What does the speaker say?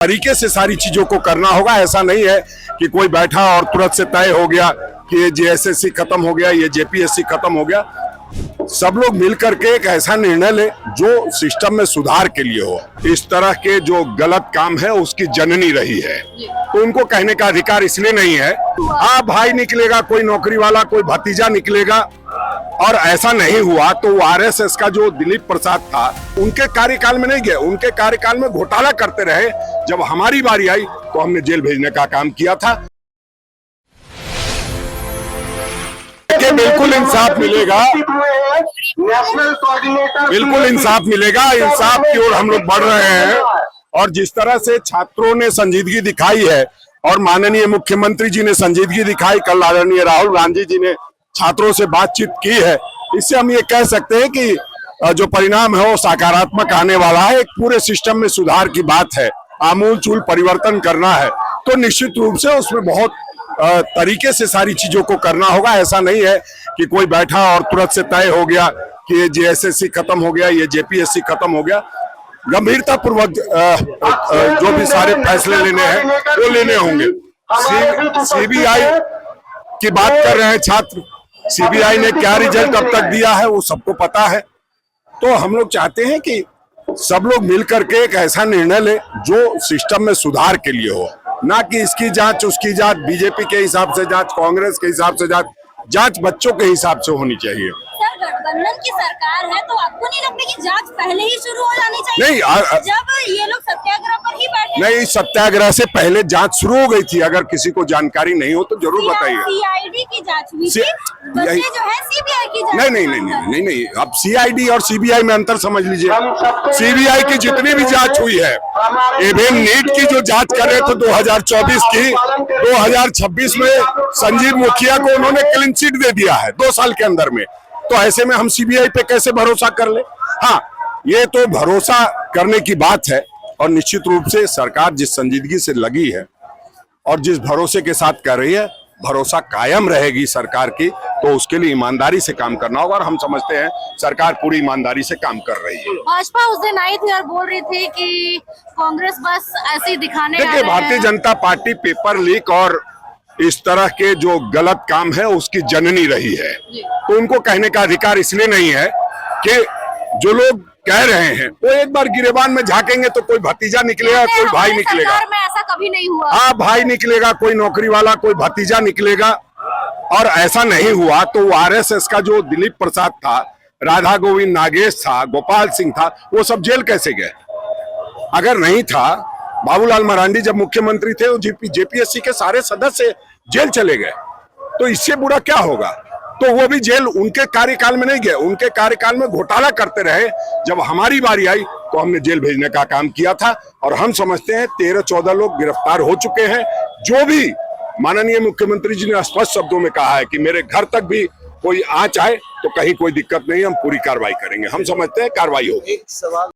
तरीके से सारी चीजों को करना होगा। ऐसा नहीं है कि कोई बैठा और तुरंत से तय हो गया कि ये जेएसएससी खत्म हो गया, ये जेपीएससी खत्म हो गया। सब लोग मिलकर के एक ऐसा निर्णय ले जो सिस्टम में सुधार के लिए हो। इस तरह के जो गलत काम है उसकी जननी रही है, तो उनको कहने का अधिकार इसलिए नहीं है। हाँ, भाई निकलेगा, कोई नौकरी वाला, कोई भतीजा निकलेगा, और ऐसा नहीं हुआ तो आरएसएस का जो दिलीप प्रसाद था उनके कार्यकाल में नहीं गए, उनके कार्यकाल में घोटाला करते रहे। जब हमारी बारी आई तो हमने जेल भेजने का काम किया था। कि बिल्कुल इंसाफ मिलेगा, बिल्कुल इंसाफ मिलेगा। इंसाफ की ओर हम लोग बढ़ रहे हैं, और जिस तरह से छात्रों ने संजीदगी दिखाई है और माननीय मुख्यमंत्री जी ने संजीदगी दिखाई, कल आदरणीय राहुल गांधी जी ने छात्रों से बातचीत की है, इससे हम ये कह सकते हैं कि जो परिणाम है वो सकारात्मक आने वाला है। एक पूरे सिस्टम में सुधार की बात है, आमूलचूल परिवर्तन करना है, तो निश्चित रूप से उसमें बहुत तरीके से सारी चीजों को करना होगा। ऐसा नहीं है कि कोई बैठा और तुरंत से तय हो गया कि ये जेएसएससी खत्म हो गया, ये जेपीएससी खत्म हो गया। गंभीरता पूर्वक जो भी सारे फैसले लेने हैं वो लेने होंगे। सीबीआई की बात कर रहे हैं छात्र, सीबीआई ने क्या रिजल्ट अब तक दिया है वो सबको पता है। तो हम लोग चाहते हैं कि सब लोग मिलकर के एक ऐसा निर्णय ले जो सिस्टम में सुधार के लिए हो, ना कि इसकी जांच उसकी जांच, बीजेपी के हिसाब से जांच, कांग्रेस के हिसाब से जांच, जांच बच्चों के हिसाब से होनी चाहिए। सर, गठबंधन की सरकार है तो आपको नहीं लगता कि जांच पहले ही शुरू हो जानी चाहिए? नहीं, जब ये लोग सत्याग्रह पर ही बैठे नहीं, सत्याग्रह से पहले जांच शुरू हो गई थी। अगर किसी को जानकारी नहीं हो तो जरूर बताइए। सीआईडी की जांच हुई थी, बच्चे जो है सीबीआई की जांच। नहीं नहीं नहीं नहीं नहीं नहीं, अब सीआईडी और सीबीआई में अंतर समझ लीजिए। सीबीआई की जितनी भी जांच हुई है, इवन नीट की जो जांच कर रहे थे 2024 की, 2026 में संजीव मुखिया को उन्होंने क्लीन चिट दे दिया है 2 साल के अंदर में। तो ऐसे में हम सीबीआई पे कैसे भरोसा कर ले? हाँ, ये तो भरोसा करने की बात है, और निश्चित रूप से सरकार जिस संजीदगी से लगी है और जिस भरोसे के साथ कर रही है, भरोसा कायम रहेगी सरकार की, तो उसके लिए ईमानदारी से काम करना होगा। और हम समझते हैं सरकार पूरी ईमानदारी से काम कर रही है। भाजपा उस दिन आई थी और बोल रही थी कि कांग्रेस बस ऐसे ही दिखाने आ रहे हैं। Bharatiya Janata party paper leak और इस तरह के जो गलत काम है उसकी जननी रही है, तो उनको कहने का अधिकार इसलिए नहीं है कि जो लोग कह रहे हैं वो एक बार गिरेबान में झांकेंगे तो कोई भतीजा निकलेगा, कोई भाई निकलेगा। सरकार में ऐसा कभी नहीं हुआ। हाँ, भाई निकलेगा, कोई नौकरी वाला, कोई भतीजा निकलेगा, और ऐसा नहीं हुआ तो आरएसएस का जो दिलीप प्रसाद था, राधा गोविंद नागेश था, गोपाल सिंह था, वो सब जेल कैसे गए? अगर नहीं था, बाबूलाल मरांडी जब मुख्यमंत्री थे, वो जेपीएससी के सारे सदस्य जेल चले गए, तो इससे बुरा क्या होगा? तो वो भी जेल उनके कार्यकाल में नहीं गए, उनके कार्यकाल में घोटाला करते रहे। जब हमारी बारी आई तो हमने जेल भेजने का काम किया था, और हम समझते हैं 13-14 लोग गिरफ्तार हो चुके हैं। जो भी माननीय मुख्यमंत्री जी ने स्पष्ट शब्दों में कहा है कि मेरे घर तक भी कोई आंच आए तो कहीं कोई दिक्कत नहीं, हम पूरी कार्रवाई करेंगे। हम समझते हैं कार्रवाई होगी। एक सवाल